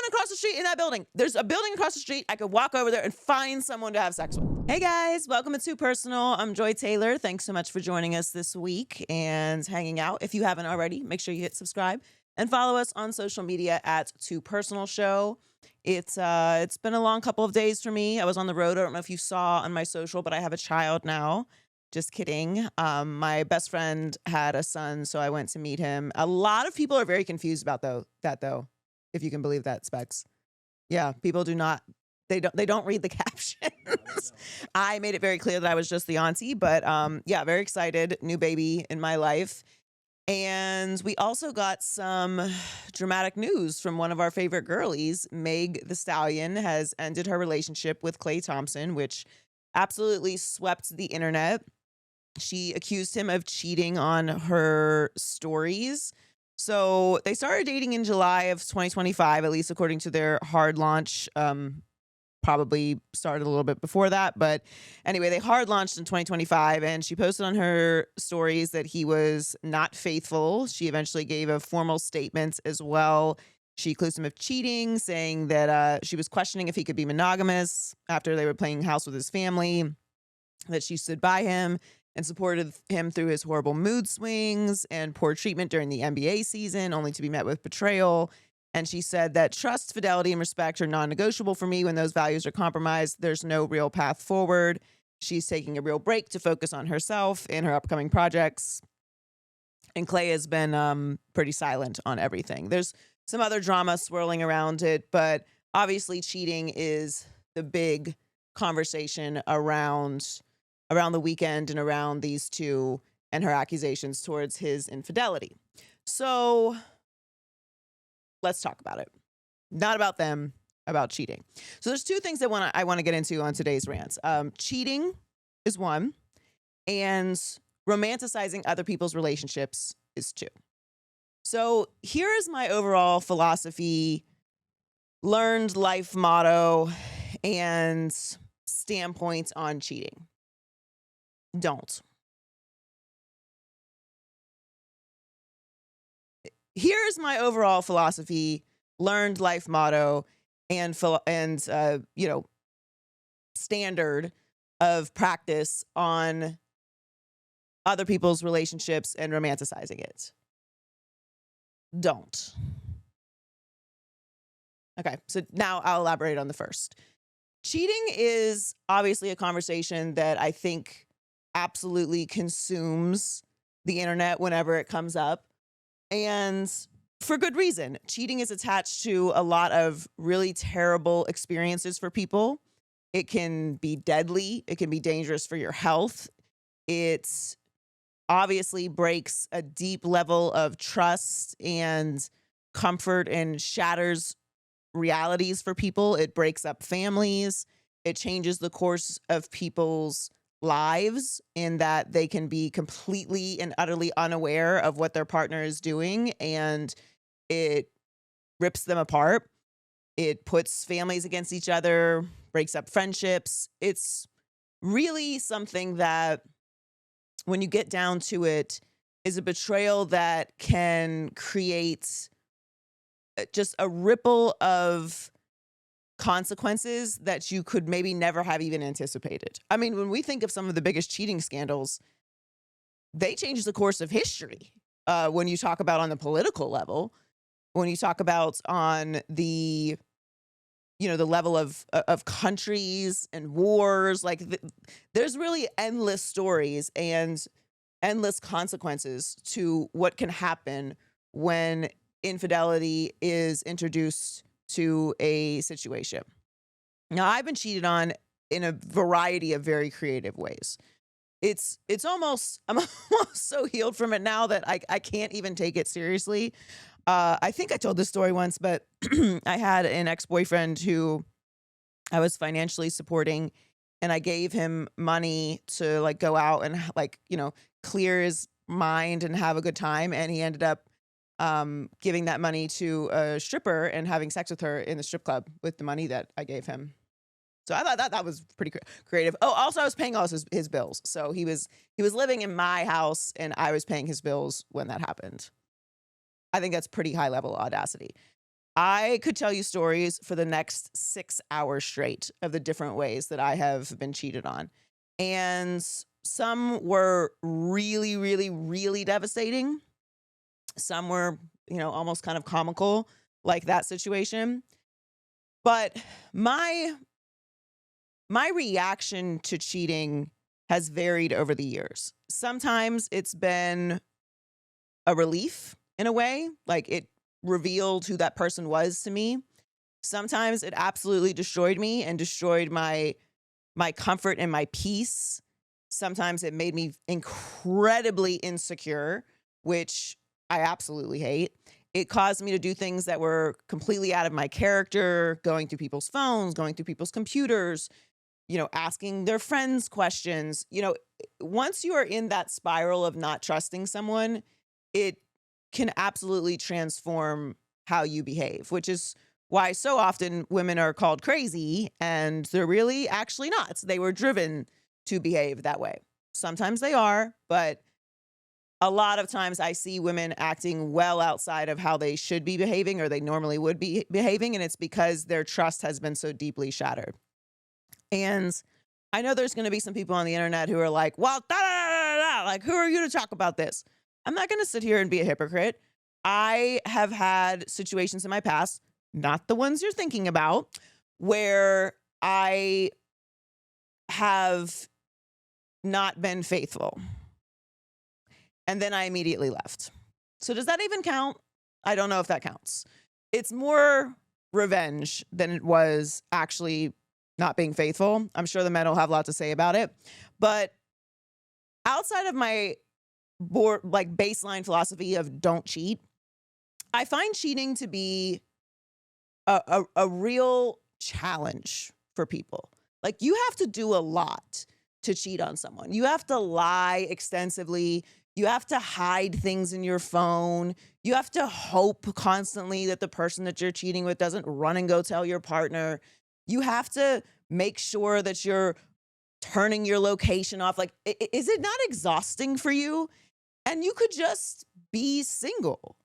across the street in that building. There's a building across the street. I could walk over there and find someone to have sex with. Hey guys, welcome to Too Personal. I'm Joy Taylor. Thanks so much for joining us this week and hanging out. If you haven't already, make sure you hit subscribe and follow us on social media at Too Personal Show. It's been a long couple of days for me. I was on the road. I don't know if you saw on my social, but I have a child now. Just kidding. My best friend had a son, so I went to meet him. A lot of people are very confused about that though, if you can believe that, Specs. Yeah, people do not. They don't read the captions. I made it very clear that I was just the auntie, but yeah, very excited. New baby in my life. And we also got some dramatic news from one of our favorite girlies. Meg the Stallion has ended her relationship with Klay Thompson, which absolutely swept the internet. She accused him of cheating on her stories. So they started dating in July of 2025, at least according to their hard launch. Probably started a little bit before that. But anyway, they hard launched in 2025, and she posted on her stories that he was not faithful. She eventually gave a formal statement as well. She accused him of cheating, saying that she was questioning if he could be monogamous after they were playing house with his family, that she stood by him and supported him through his horrible mood swings and poor treatment during the NBA season, only to be met with betrayal. And she said that trust, fidelity, and respect are non-negotiable for me. When those values are compromised, there's no real path forward. She's taking a real break to focus on herself and her upcoming projects. And Klay has been pretty silent on everything. There's some other drama swirling around it, but obviously cheating is the big conversation around the weekend and around these two and her accusations towards his infidelity. So let's talk about it. Not about them, about cheating. So there's two things that I want to get into on today's rants. Cheating is one, and romanticizing other people's relationships is two. So here is my overall philosophy, learned life motto, and standpoint on cheating. Don't. Here's my overall philosophy, learned life motto, and standard of practice on other people's relationships and romanticizing it. Don't. Okay, so now I'll elaborate on the first. Cheating is obviously a conversation that I think absolutely consumes the internet whenever it comes up. And for good reason. Cheating is attached to a lot of really terrible experiences for people. It can be deadly. It can be dangerous for your health. It obviously breaks a deep level of trust and comfort and shatters realities for people. It breaks up families. It changes the course of people's lives in that they can be completely and utterly unaware of what their partner is doing, and it rips them apart. It puts families against each other, breaks up friendships. It's really something that, when you get down to it, is a betrayal that can create just a ripple of consequences that you could maybe never have even anticipated. I mean, when we think of some of the biggest cheating scandals, they change the course of history. When you talk about on the political level, when you talk about on the level of countries and wars, there's really endless stories and endless consequences to what can happen when infidelity is introduced to a situation. Now, I've been cheated on in a variety of very creative ways. I'm almost so healed from it now that I can't even take it seriously. I think I told this story once, but I had an ex-boyfriend who I was financially supporting, and I gave him money to go out and clear his mind and have a good time. And he ended up giving that money to a stripper and having sex with her in the strip club with the money that I gave him. So I thought that was pretty creative. Oh, also I was paying all his bills. So he was living in my house and I was paying his bills when that happened. I think that's pretty high level audacity. I could tell you stories for the next 6 hours straight of the different ways that I have been cheated on. And some were really, really, really devastating. Some were, almost kind of comical, like that situation. But my my reaction to cheating has varied over the years. Sometimes it's been a relief in a way, like it revealed who that person was to me. Sometimes it absolutely destroyed me and destroyed my comfort and my peace. Sometimes it made me incredibly insecure, which I absolutely hate. It caused me to do things that were completely out of my character, going through people's phones, going through people's computers, asking their friends questions. Once you are in that spiral of not trusting someone, it can absolutely transform how you behave, which is why so often women are called crazy, and they're really actually not. They were driven to behave that way. Sometimes they are, but a lot of times I see women acting well outside of how they should be behaving or they normally would be behaving, and it's because their trust has been so deeply shattered. And I know there's going to be some people on the internet who are like, well, da, da, da, da, da. Like, who are you to talk about this? I'm not going to sit here and be a hypocrite. I have had situations in my past, not the ones you're thinking about, where I have not been faithful. And then I immediately left. So does that even count? I don't know if that counts. It's more revenge than it was actually not being faithful. I'm sure the men will have a lot to say about it. But outside of my baseline philosophy of don't cheat, I find cheating to be a real challenge for people. Like, you have to do a lot to cheat on someone. You have to lie extensively. You have to hide things in your phone. You have to hope constantly that the person that you're cheating with doesn't run and go tell your partner. You have to make sure that you're turning your location off. Like, is it not exhausting for you? And you could just be single.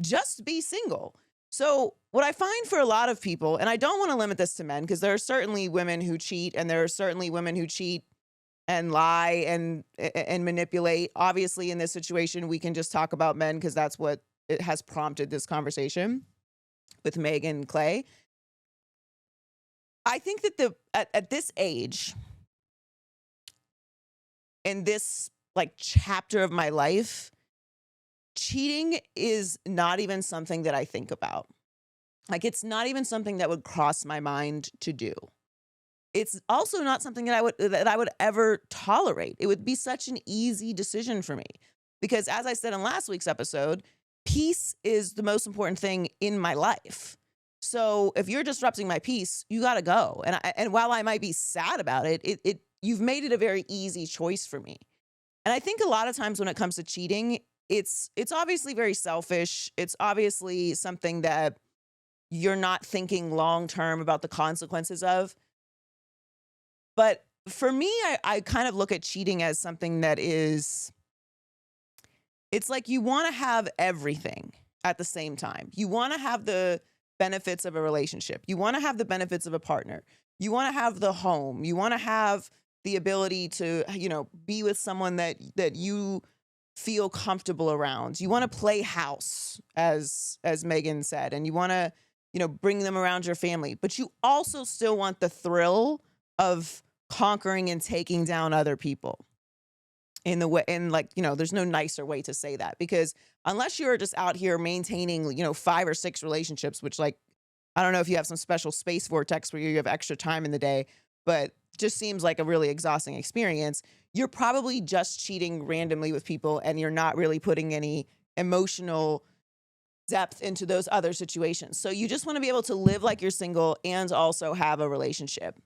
Just be single. So what I find for a lot of people, and I don't want to limit this to men, because there are certainly women who cheat, and there are certainly women who cheat and lie and manipulate. Obviously, in this situation, we can just talk about men because that's what it has prompted this conversation with Megan Clay. I think that at this age, in this chapter of my life, cheating is not even something that I think about. It's not even something that would cross my mind to do. It's also not something that I would ever tolerate. It would be such an easy decision for me because, as I said in last week's episode, peace is the most important thing in my life. So if you're disrupting my peace, you got to go. And while I might be sad about it, you've made it a very easy choice for me. And I think a lot of times when it comes to cheating, it's obviously very selfish. It's obviously something that you're not thinking long term about the consequences of. But for me, I kind of look at cheating as something that it's like you want to have everything at the same time. You want to have the benefits of a relationship. You want to have the benefits of a partner. You want to have the home. You want to have the ability to, be with someone that you feel comfortable around. You want to play house, as Megan said, and you want to, bring them around your family. But you also still want the thrill of conquering and taking down other people in the way, and there's no nicer way to say that, because unless you're just out here maintaining, 5 or 6 relationships, which I don't know if you have some special space vortex where you have extra time in the day, but just seems like a really exhausting experience. You're probably just cheating randomly with people and you're not really putting any emotional depth into those other situations. So you just want to be able to live like you're single and also have a relationship.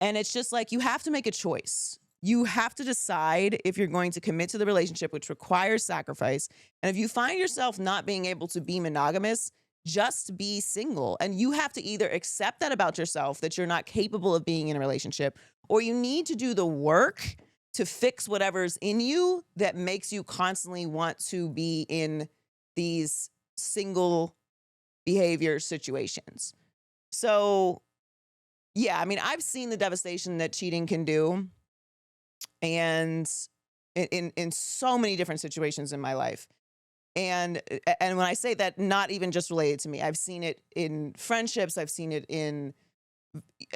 And it's just you have to make a choice. You have to decide if you're going to commit to the relationship, which requires sacrifice. And if you find yourself not being able to be monogamous, just be single. And you have to either accept that about yourself, that you're not capable of being in a relationship, or you need to do the work to fix whatever's in you that makes you constantly want to be in these single behavior situations. So, yeah, I mean, I've seen the devastation that cheating can do, and in so many different situations in my life. And when I say that, not even just related to me, I've seen it in friendships, I've seen it in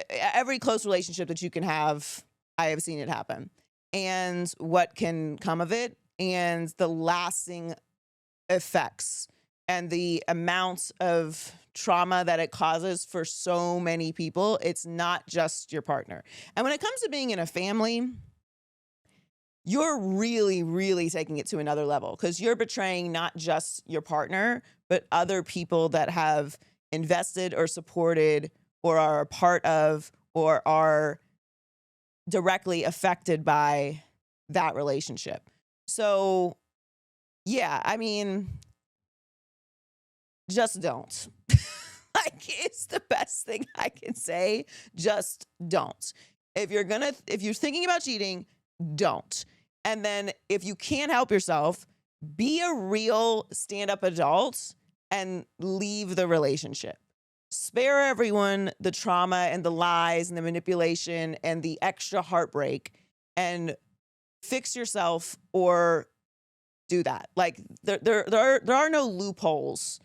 every close relationship that you can have. I have seen it happen, and what can come of it, and the lasting effects, and the amount of trauma that it causes for so many people. It's not just your partner. And when it comes to being in a family, you're really, really taking it to another level, because you're betraying not just your partner, but other people that have invested or supported or are a part of or are directly affected by that relationship. So, yeah, I mean, just don't. Like, it's the best thing I can say. Just don't. If you're thinking about cheating, don't. And then if you can't help yourself, be a real stand-up adult and leave the relationship. Spare everyone the trauma and the lies and the manipulation and the extra heartbreak, and fix yourself or do that. Like, there are no loopholes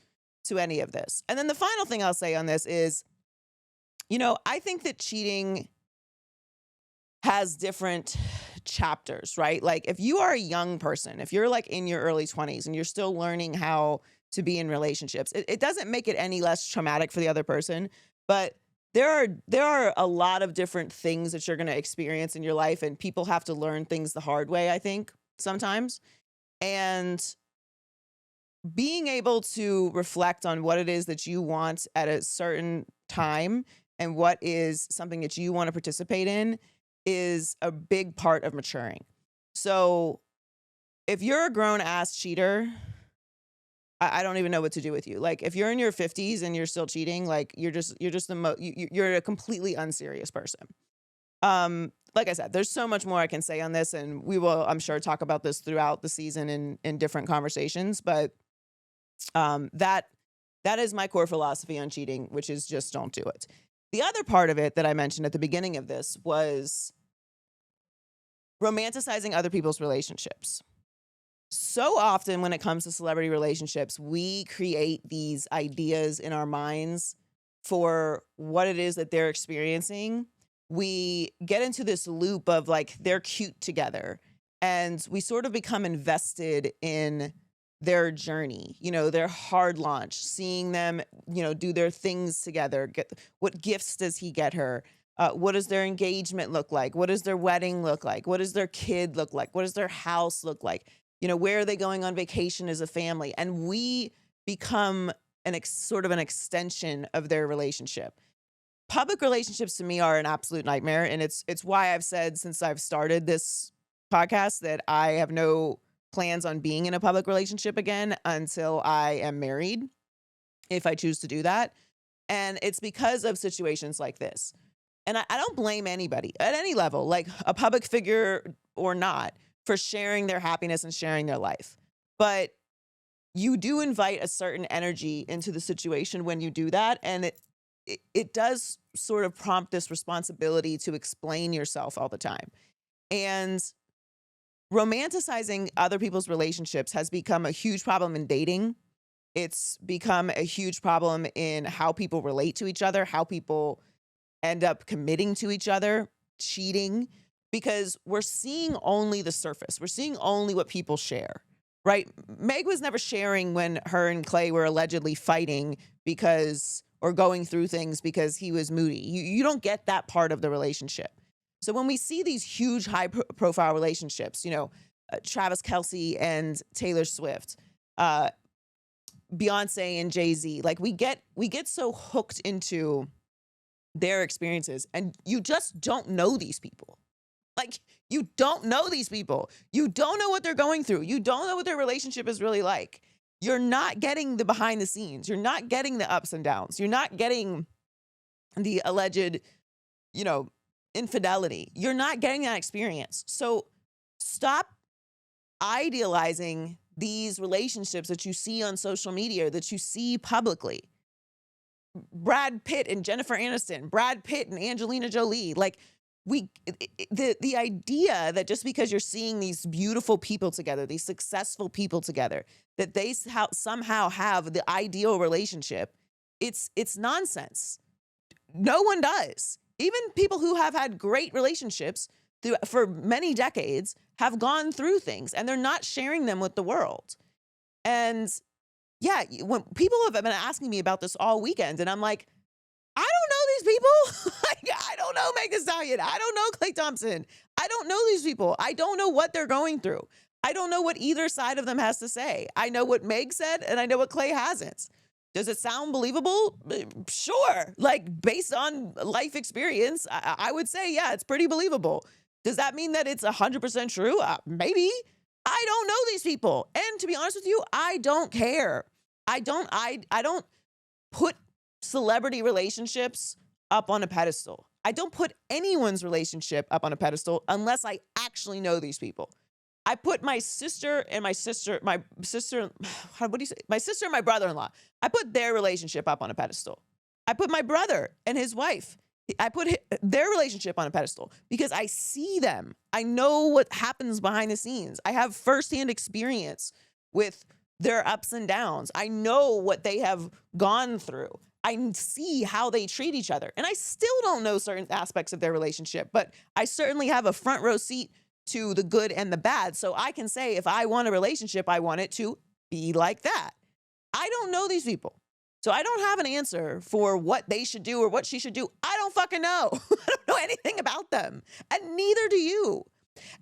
to any of this. And then the final thing I'll say on this is, I think that cheating has different chapters, right? Like, if you are a young person, if you're like in your early 20s and you're still learning how to be in relationships, it doesn't make it any less traumatic for the other person, but there are a lot of different things that you're going to experience in your life, and people have to learn things the hard way, I think, sometimes. And being able to reflect on what it is that you want at a certain time and what is something that you want to participate in is a big part of maturing. So if you're a grown ass cheater, I don't even know what to do with you. Like, if you're in your 50s and you're still cheating, like, you're a completely unserious person. Like I said, there's so much more I can say on this, and we will, I'm sure, talk about this throughout the season in different conversations. But that is my core philosophy on cheating, which is just don't do it. The other part of it that I mentioned at the beginning of this was romanticizing other people's relationships. So often when it comes to celebrity relationships, we create these ideas in our minds for what it is that they're experiencing. We get into this loop of, like, they're cute together, and we sort of become invested in their journey, their hard launch, seeing them, do their things together. What gifts does he get her? What does their engagement look like? What does their wedding look like? What does their kid look like? What does their house look like? Where are they going on vacation as a family? And we become sort of an extension of their relationship. Public relationships to me are an absolute nightmare. And it's why I've said since I've started this podcast that I have no plans on being in a public relationship again until I am married, if I choose to do that. And it's because of situations like this. And I don't blame anybody at any level, like a public figure or not, for sharing their happiness and sharing their life. But you do invite a certain energy into the situation when you do that. And it does sort of prompt this responsibility to explain yourself all the time. And romanticizing other people's relationships has become a huge problem in dating. It's become a huge problem in how people relate to each other, how people end up committing to each other, cheating, because we're seeing only the surface. We're seeing only what people share, right? Meg was never sharing when her and Clay were allegedly fighting or going through things because he was moody. You don't get that part of the relationship. So when we see these huge high profile relationships, Travis Kelce and Taylor Swift, Beyonce and Jay-Z, like, we get so hooked into their experiences, and you just don't know these people. Like, you don't know these people. You don't know what they're going through. You don't know what their relationship is really like. You're not getting the behind the scenes. You're not getting the ups and downs. You're not getting the alleged, infidelity. You're not getting that experience. So stop idealizing these relationships that you see on social media, that you see publicly. Brad Pitt and Jennifer Aniston, Brad Pitt and Angelina Jolie. Like the idea that just because you're seeing these beautiful people together, these successful people together, that they somehow have the ideal relationship, it's nonsense. No one does. Even people who have had great relationships for many decades have gone through things, and they're not sharing them with the world. And yeah, when people have been asking me about this all weekend, and I'm like, I don't know these people. Like, I don't know Meg Thee Stallion. I don't know Klay Thompson. I don't know these people. I don't know what they're going through. I don't know what either side of them has to say. I know what Meg said, and I know what Klay hasn't. Does it sound believable? Sure. Like, based on life experience, I would say, yeah, it's pretty believable. Does that mean that it's 100% true? Maybe. I don't know these people. And to be honest with you, I don't care. I don't put celebrity relationships up on a pedestal. I don't put anyone's relationship up on a pedestal unless I actually know these people. I put my sister and my brother-in-law, I put their relationship up on a pedestal. I put my brother and his wife, I put their relationship on a pedestal because I see them. I know what happens behind the scenes. I have firsthand experience with their ups and downs. I know what they have gone through. I see how they treat each other. And I still don't know certain aspects of their relationship, but I certainly have a front row seat to the good and the bad. So I can say, if I want a relationship, I want it to be like that. I don't know these people. So I don't have an answer for what they should do or what she should do. I don't fucking know. I don't know anything about them. And neither do you.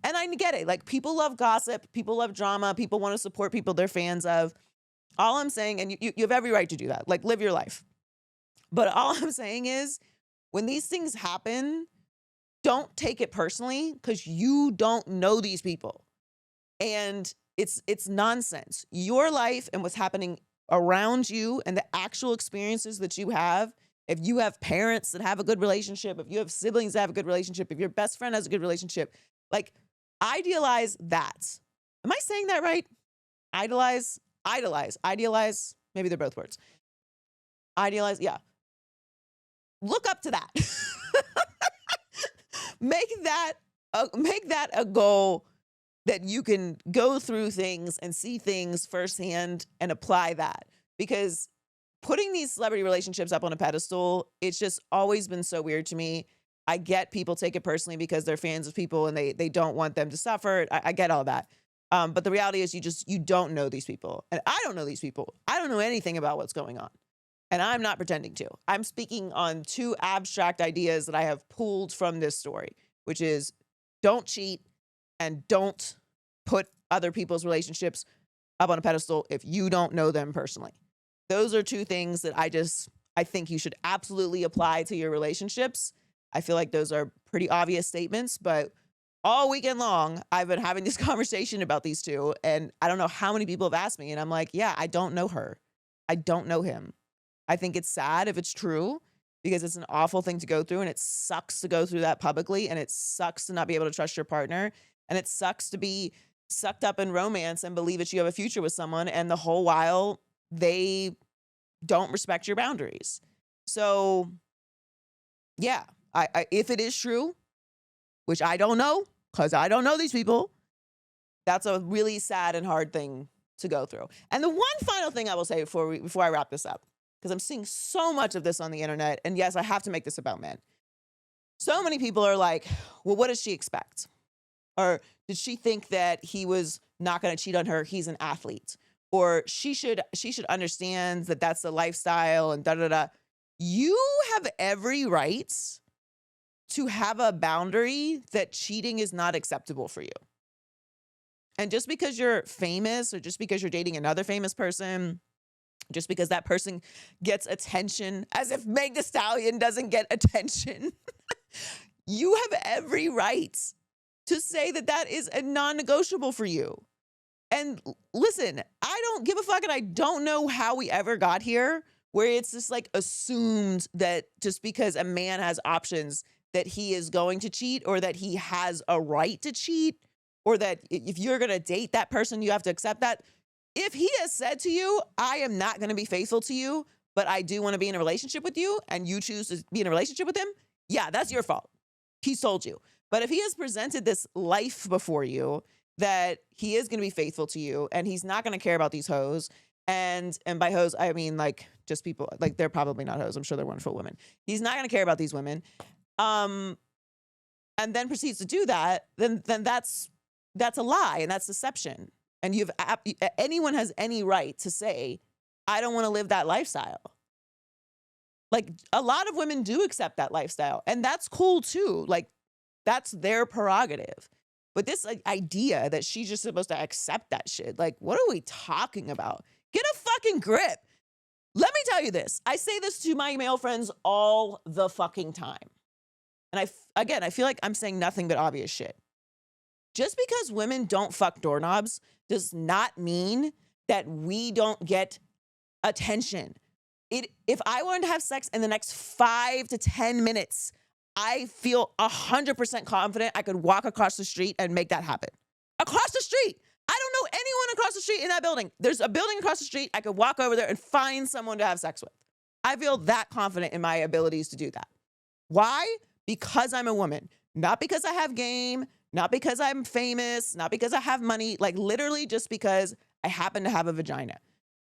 And I get it. Like, people love gossip. People love drama. People want to support people they're fans of. All I'm saying, and you have every right to do that. Like, live your life. But all I'm saying is, when these things happen, don't take it personally, because you don't know these people. And it's nonsense. Your life and what's happening around you and the actual experiences that you have, if you have parents that have a good relationship, if you have siblings that have a good relationship, if your best friend has a good relationship, like, idealize that. Am I saying that right? Idealize, maybe they're both words. Idealize, yeah. Look up to that. Make that a goal that you can go through things and see things firsthand and apply that. Because putting these celebrity relationships up on a pedestal, it's just always been so weird to me. I get people take it personally because they're fans of people and they don't want them to suffer. I get all that. But the reality is you don't know these people. And I don't know these people. I don't know anything about what's going on. And I'm not pretending to. I'm speaking on two abstract ideas that I have pulled from this story, which is don't cheat and don't put other people's relationships up on a pedestal if you don't know them personally. Those are two things that I think you should absolutely apply to your relationships. I feel like those are pretty obvious statements, but all weekend long, I've been having this conversation about these two, and I don't know how many people have asked me, and I'm like, yeah, I don't know her. I don't know him. I think it's sad if it's true, because it's an awful thing to go through, and it sucks to go through that publicly, and it sucks to not be able to trust your partner, and it sucks to be sucked up in romance and believe that you have a future with someone, and the whole while they don't respect your boundaries. So yeah, I if it is true, which I don't know, because I don't know these people, that's a really sad and hard thing to go through. And the one final thing I will say before I wrap this up, because I'm seeing so much of this on the internet, and yes, I have to make this about men. So many people are like, well, what does she expect? Or did she think that he was not going to cheat on her? He's an athlete. Or she should understand that that's the lifestyle and da-da-da. You have every right to have a boundary that cheating is not acceptable for you. And just because you're famous, or just because you're dating another famous person, just because that person gets attention, as if Meg Thee Stallion doesn't get attention, you have every right to say that that is a non-negotiable for you. And listen, I don't give a fuck, and I don't know how we ever got here, where it's just like assumed that just because a man has options that he is going to cheat, or that he has a right to cheat, or that if you're going to date that person, you have to accept that. If he has said to you, I am not going to be faithful to you, but I do want to be in a relationship with you, and you choose to be in a relationship with him, yeah, that's your fault. He's told you. But if he has presented this life before you that he is going to be faithful to you and he's not going to care about these hoes, and by hoes, I mean like just people, like they're probably not hoes. I'm sure they're wonderful women. He's not going to care about these women. And then proceeds to do that, then that's a lie and that's deception. And anyone has any right to say, I don't want to live that lifestyle. Like a lot of women do accept that lifestyle, and that's cool too. Like that's their prerogative. But this idea that she's just supposed to accept that shit, like what are we talking about? Get a fucking grip. Let me tell you this. I say this to my male friends all the fucking time. And I feel like I'm saying nothing but obvious shit. Just because women don't fuck doorknobs does not mean that we don't get attention. If I wanted to have sex in the next 5 to 10 minutes, I feel 100% confident I could walk across the street and make that happen. Across the street. I don't know anyone across the street in that building. There's a building across the street. I could walk over there and find someone to have sex with. I feel that confident in my abilities to do that. Why? Because I'm a woman. Not because I have game, not because I'm famous, not because I have money, like literally just because I happen to have a vagina.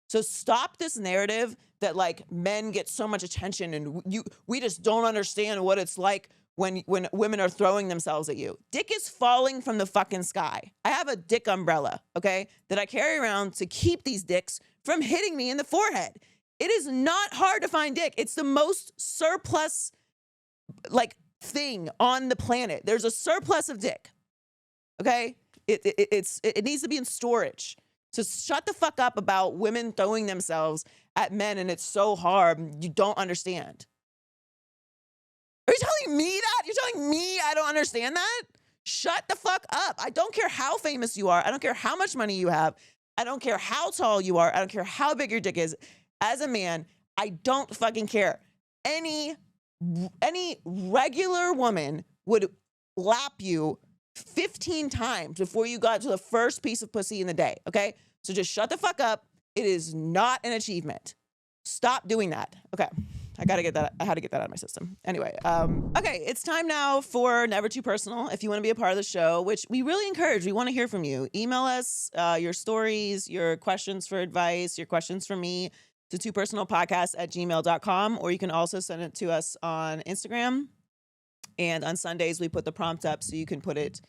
So stop this narrative that like men get so much attention and we just don't understand what it's like when women are throwing themselves at you. Dick is falling from the fucking sky. I have a dick umbrella, okay, that I carry around to keep these dicks from hitting me in the forehead. It is not hard to find dick. It's the most surplus like thing on the planet. There's a surplus of dick. Okay? It needs to be in storage. So shut the fuck up about women throwing themselves at men and it's so hard. You don't understand. Are you telling me that? You're telling me I don't understand that? Shut the fuck up. I don't care how famous you are. I don't care how much money you have. I don't care how tall you are. I don't care how big your dick is. As a man, I don't fucking care. Any regular woman would lap you 15 times before you got to the first piece of pussy in the day, okay? So just shut the fuck up. It is not an achievement. Stop doing that. Okay, I had to get that out of my system. Anyway, okay, it's time now for Never Too Personal. If you want to be a part of the show, which we really encourage, we want to hear from you. Email us your stories, your questions for advice, your questions for me to twopersonalpodcast@gmail.com, or you can also send it to us on Instagram. And on Sundays, we put the prompt up so you can put it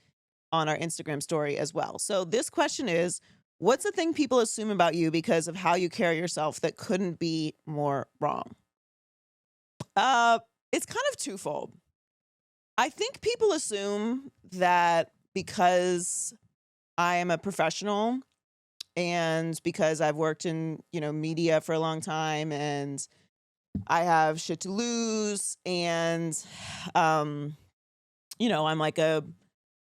on our Instagram story as well. So this question is, what's the thing people assume about you because of how you carry yourself that couldn't be more wrong? It's kind of twofold. I think people assume that because I am a professional and because I've worked in, media for a long time and I have shit to lose and, I'm like a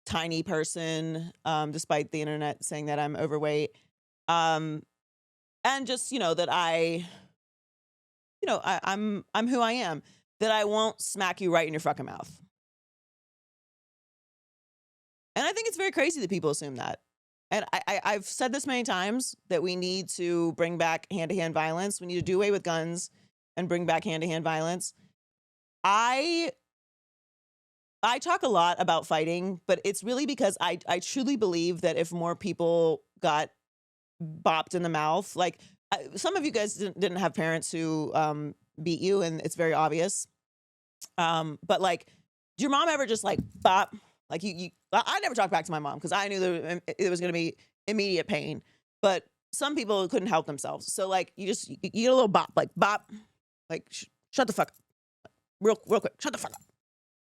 tiny person, despite the internet saying that I'm overweight. And just, that I'm who I am, that I won't smack you right in your fucking mouth. And I think it's very crazy that people assume that. And I've said this many times that we need to bring back hand-to-hand violence. We need to do away with guns and bring back hand-to-hand violence. I talk a lot about fighting, but it's really because I truly believe that if more people got bopped in the mouth, like some of you guys didn't have parents who beat you, and it's very obvious. But like, did your mom ever just like bop? Like I never talked back to my mom because I knew there was going to be immediate pain. But some people couldn't help themselves, so like you get a little bop, like bop, like shut the fuck up, real quick, shut the fuck up.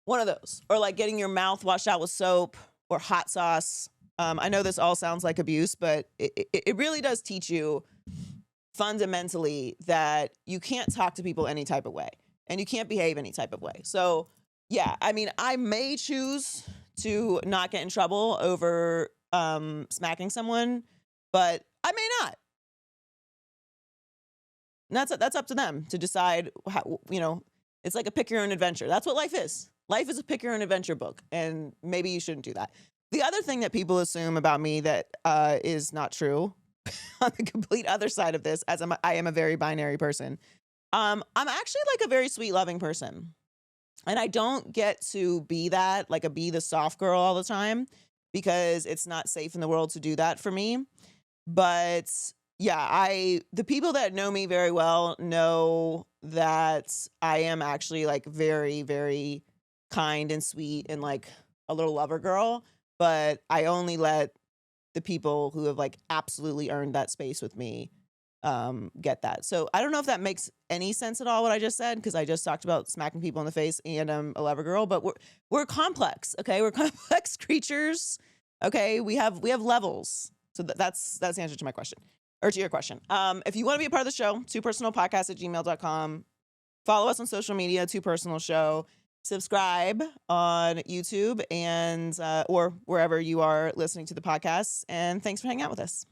One of those, or like getting your mouth washed out with soap or hot sauce. I know this all sounds like abuse, but it really does teach you fundamentally that you can't talk to people any type of way and you can't behave any type of way. So yeah, I mean, I may choose to not get in trouble over smacking someone, but I may not. And that's up to them to decide how, it's like a pick your own adventure. That's what life is. Life is a pick your own adventure book, and maybe you shouldn't do that. The other thing that people assume about me that is not true on the complete other side of this, as I am a very binary person. I'm actually like a very sweet, loving person. And I don't get to be that, like be the soft girl all the time, because it's not safe in the world to do that for me. But yeah, the people that know me very well know that I am actually like very, very kind and sweet and like a little lover girl. But I only let the people who have like absolutely earned that space with me get that. So I don't know if that makes any sense at all, what I just said, because I just talked about smacking people in the face and I'm a lover girl, but we're complex, okay? We're complex creatures, okay? We have levels. So that's the answer to my question, or to your question. If you want to be a part of the show, twopersonalpodcast@gmail.com. Follow us on social media, Too Personal Show. Subscribe on YouTube and or wherever you are listening to the podcast. And thanks for hanging out with us.